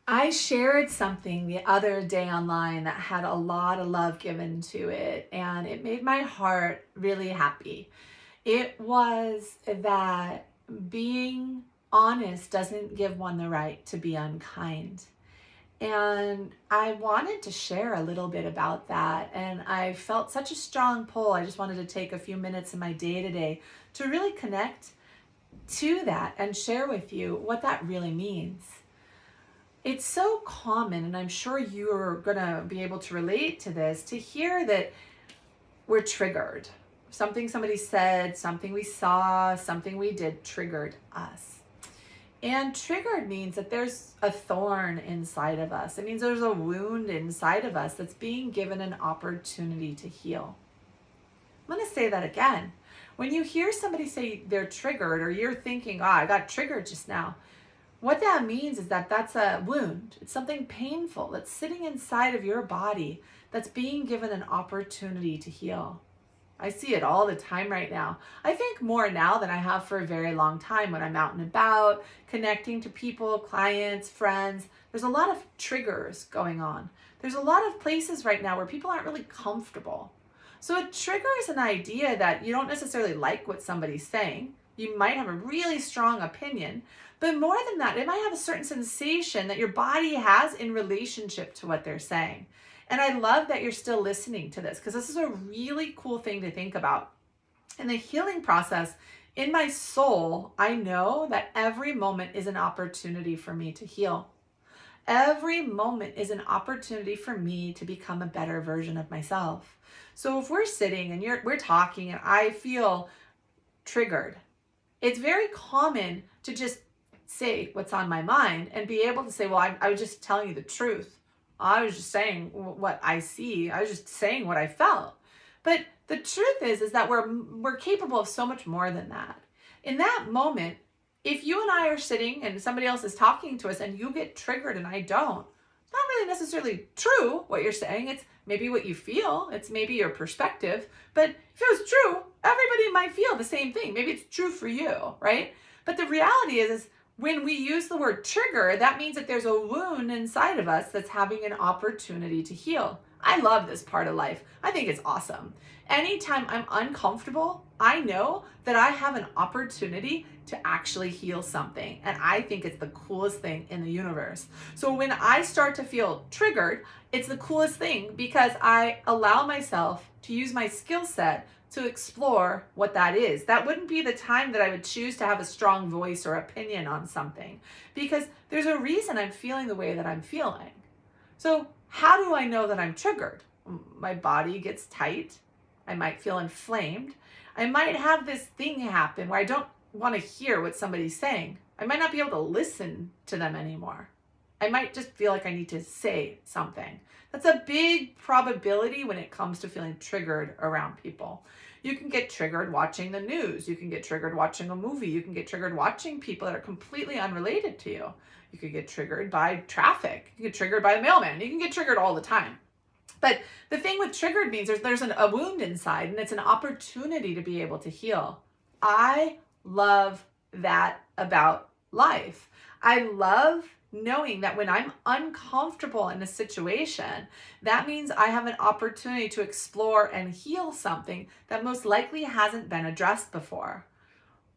I shared something the other day online that had a lot of love given to it, and it made my heart really happy. It was that being honest doesn't give one the right to be unkind. And I wanted to share a little bit about that. And I felt such a strong pull. I just wanted to take a few minutes in my day today to really connect to that and share with you what that really means. It's so common, and I'm sure you're going to be able to relate to this, to hear that we're triggered. Something somebody said, something we saw, something we did triggered us. And triggered means that there's a thorn inside of us. It means there's a wound inside of us that's being given an opportunity to heal. I'm going to say that again. When you hear somebody say they're triggered, or you're thinking, I got triggered just now, what that means is that that's a wound. It's something painful that's sitting inside of your body that's being given an opportunity to heal. I see it all the time right now. I think more now than I have for a very long time when I'm out and about, connecting to people, clients, friends. There's a lot of triggers going on. There's a lot of places right now where people aren't really comfortable. So a trigger is an idea that you don't necessarily like what somebody's saying. You might have a really strong opinion, but more than that, it might have a certain sensation that your body has in relationship to what they're saying. And I love that you're still listening to this, because this is a really cool thing to think about. In the healing process, in my soul, I know that every moment is an opportunity for me to heal. Every moment is an opportunity for me to become a better version of myself. So if we're sitting and we're talking and I feel triggered, it's very common to just say what's on my mind and be able to say, well, I was just telling you the truth. I was just saying what I see. I was just saying what I felt. But the truth is that we're capable of so much more than that. In that moment, if you and I are sitting and somebody else is talking to us and you get triggered and I don't, it's not really necessarily true what you're saying. It's maybe what you feel. It's maybe your perspective. But if it was true, everybody might feel the same thing. Maybe it's true for you, right? But the reality is when we use the word trigger, that means that there's a wound inside of us that's having an opportunity to heal. I love this part of life. I think it's awesome. Anytime I'm uncomfortable, I know that I have an opportunity to actually heal something. And I think it's the coolest thing in the universe. So when I start to feel triggered, it's the coolest thing because I allow myself to use my skill set to explore what that is. That wouldn't be the time that I would choose to have a strong voice or opinion on something, because there's a reason I'm feeling the way that I'm feeling. So how do I know that I'm triggered? My body gets tight. I might feel inflamed. I might have this thing happen where I don't want to hear what somebody's saying. I might not be able to listen to them anymore. I might just feel like I need to say something. That's a big probability when it comes to feeling triggered around people. You can get triggered watching the news. You can get triggered watching a movie. You can get triggered watching people that are completely unrelated to you. You could get triggered by traffic. You can get triggered by the mailman. You can get triggered all the time. But the thing with triggered means there's a wound inside, and it's an opportunity to be able to heal. I love that about life. I love knowing that when I'm uncomfortable in a situation, that means I have an opportunity to explore and heal something that most likely hasn't been addressed before.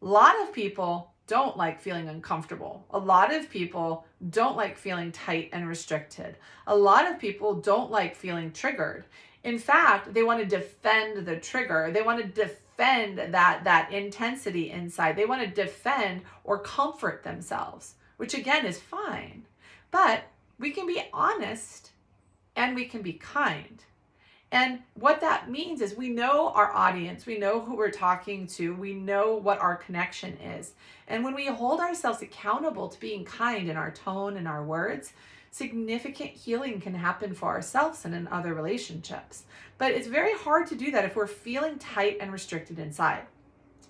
A lot of people don't like feeling uncomfortable. A lot of people don't like feeling tight and restricted. A lot of people don't like feeling triggered. In fact, they want to defend the trigger. They want to defend that intensity inside. They want to defend or comfort themselves, which again is fine. But we can be honest and we can be kind. And what that means is we know our audience, we know who we're talking to, we know what our connection is. And when we hold ourselves accountable to being kind in our tone and our words, significant healing can happen for ourselves and in other relationships. But it's very hard to do that if we're feeling tight and restricted inside.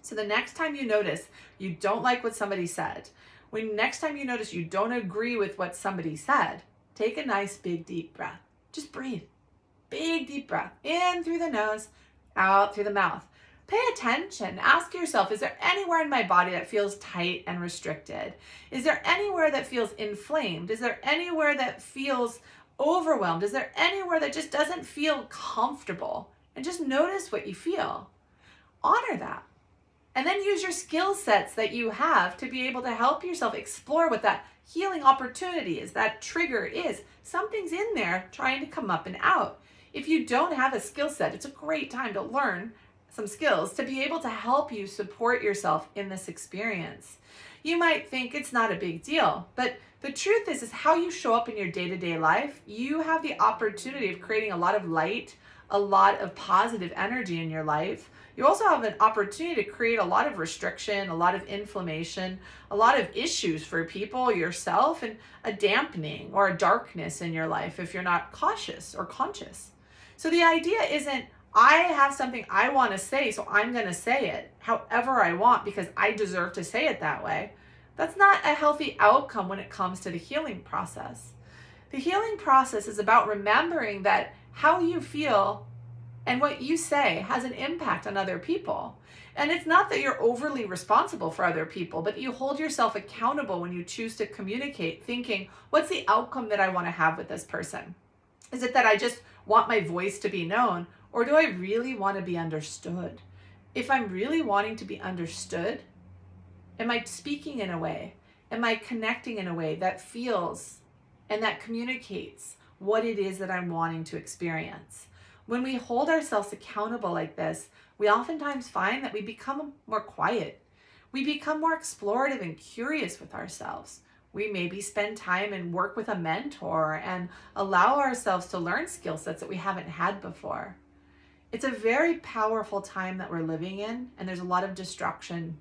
So the next time you notice you don't like what somebody said, next time you notice you don't agree with what somebody said, take a nice big deep breath. Just breathe. Big deep breath in through the nose, out through the mouth. Pay attention. Ask yourself, is there anywhere in my body that feels tight and restricted? Is there anywhere that feels inflamed? Is there anywhere that feels overwhelmed? Is there anywhere that just doesn't feel comfortable? And just notice what you feel. Honor that. And then use your skill sets that you have to be able to help yourself explore what that healing opportunity is, that trigger is. Something's in there trying to come up and out. If you don't have a skill set, it's a great time to learn some skills to be able to help you support yourself in this experience. You might think it's not a big deal, but the truth is how you show up in your day-to-day life, you have the opportunity of creating a lot of light, a lot of positive energy in your life. You also have an opportunity to create a lot of restriction, a lot of inflammation, a lot of issues for people, yourself, and a dampening or a darkness in your life if you're not cautious or conscious. So the idea isn't, I have something I want to say, so I'm going to say it however I want because I deserve to say it that way. That's not a healthy outcome when it comes to the healing process. The healing process is about remembering that how you feel and what you say has an impact on other people. And it's not that you're overly responsible for other people, but you hold yourself accountable when you choose to communicate, thinking, what's the outcome that I want to have with this person? Is it that I just want my voice to be known? Or do I really want to be understood? If I'm really wanting to be understood, am I speaking in a way? Am I connecting in a way that feels and that communicates what it is that I'm wanting to experience? When we hold ourselves accountable like this, we oftentimes find that we become more quiet. We become more explorative and curious with ourselves. We maybe spend time and work with a mentor and allow ourselves to learn skill sets that we haven't had before. It's a very powerful time that we're living in, and there's a lot of destruction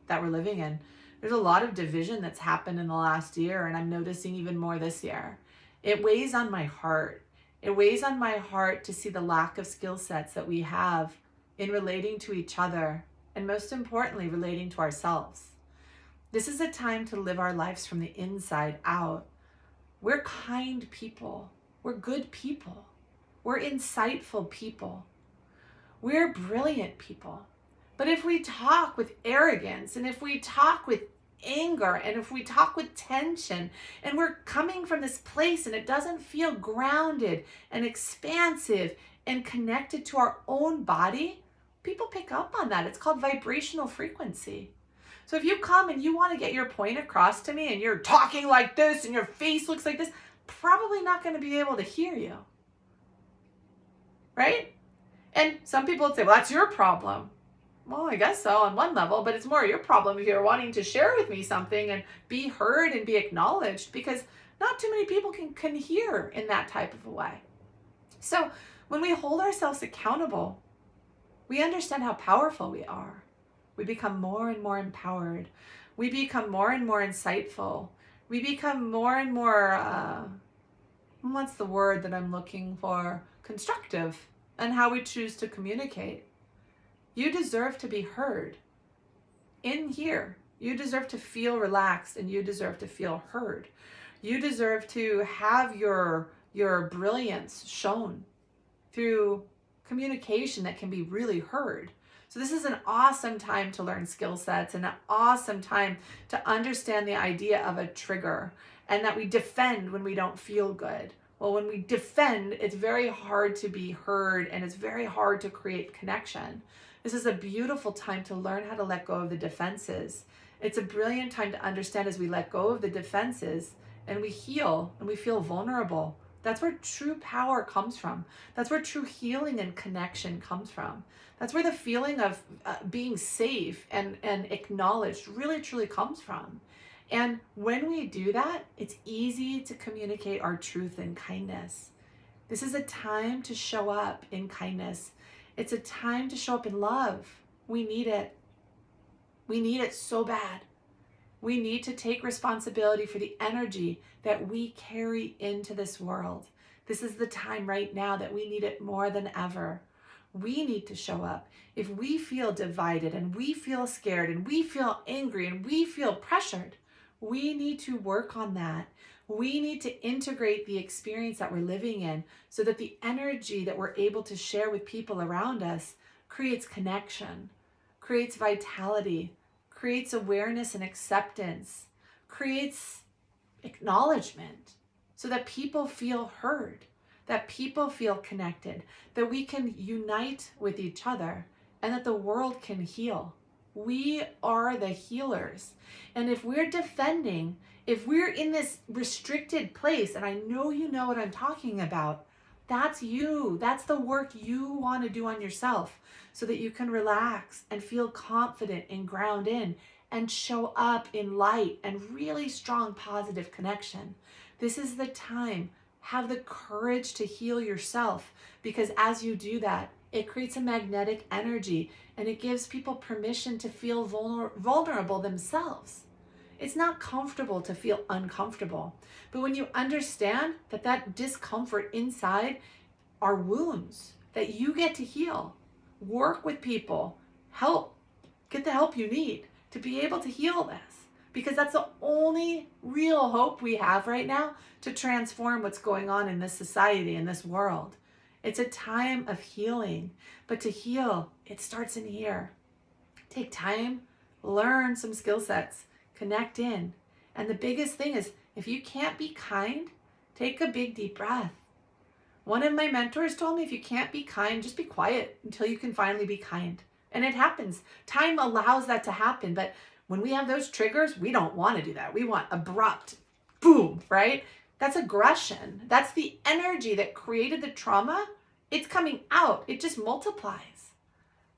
that we're living in. There's a lot of division that's happened in the last year, and I'm noticing even more this year. It weighs on my heart. It weighs on my heart to see the lack of skill sets that we have in relating to each other, and most importantly, relating to ourselves. This is a time to live our lives from the inside out. We're kind people. We're good people. We're insightful people. We're brilliant people. But if we talk with arrogance, and if we talk with anger, and if we talk with tension, and we're coming from this place and it doesn't feel grounded and expansive and connected to our own body, people pick up on that. It's called vibrational frequency. So if you come and you want to get your point across to me and you're talking like this and your face looks like this, probably not going to be able to hear you. Right? And some people would say, well, that's your problem. Well, I guess so on one level, but it's more your problem if you're wanting to share with me something and be heard and be acknowledged, because not too many people can hear in that type of a way. So when we hold ourselves accountable, we understand how powerful we are. We become more and more empowered. We become more and more insightful. We become more and more, what's the word that I'm looking for? Constructive in how we choose to communicate. You deserve to be heard. In here, you deserve to feel relaxed and you deserve to feel heard. You deserve to have your brilliance shown through communication that can be really heard. So this is an awesome time to learn skill sets and an awesome time to understand the idea of a trigger and that we defend when we don't feel good. Well, when we defend, it's very hard to be heard and it's very hard to create connection. This is a beautiful time to learn how to let go of the defenses. It's a brilliant time to understand as we let go of the defenses and we heal and we feel vulnerable. That's where true power comes from. That's where true healing and connection comes from. That's where the feeling of being safe and acknowledged really truly comes from. And when we do that, it's easy to communicate our truth in kindness. This is a time to show up in kindness. It's a time to show up in love. We need it. We need it so bad. We need to take responsibility for the energy that we carry into this world. This is the time right now that we need it more than ever. We need to show up. If we feel divided and we feel scared and we feel angry and we feel pressured, we need to work on that. We need to integrate the experience that we're living in so that the energy that we're able to share with people around us creates connection, creates vitality, creates awareness and acceptance, creates acknowledgement so that people feel heard, that people feel connected, that we can unite with each other, and that the world can heal. We are the healers. And if we're defending, if we're in this restricted place, and I know you know what I'm talking about, that's you. That's the work you want to do on yourself so that you can relax and feel confident and ground in and show up in light and really strong positive connection. This is the time. Have the courage to heal yourself, because as you do that, it creates a magnetic energy and it gives people permission to feel vulnerable themselves. It's not comfortable to feel uncomfortable. But when you understand that that discomfort inside are wounds that you get to heal, work with people, help, get the help you need to be able to heal this. Because that's the only real hope we have right now to transform what's going on in this society, in this world. It's a time of healing. But to heal, it starts in here. Take time, learn some skill sets, connect in. And the biggest thing is, if you can't be kind, take a big deep breath. One of my mentors told me, if you can't be kind, just be quiet until you can finally be kind. And it happens. Time allows that to happen. But when we have those triggers, we don't want to do that. We want abrupt, boom, right? That's aggression. That's the energy that created the trauma. It's coming out. It just multiplies.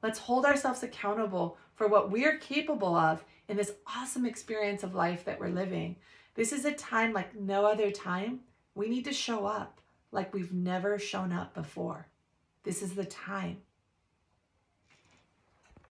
Let's hold ourselves accountable for what we're capable of in this awesome experience of life that we're living. This is a time like no other time. We need to show up like we've never shown up before. This is the time.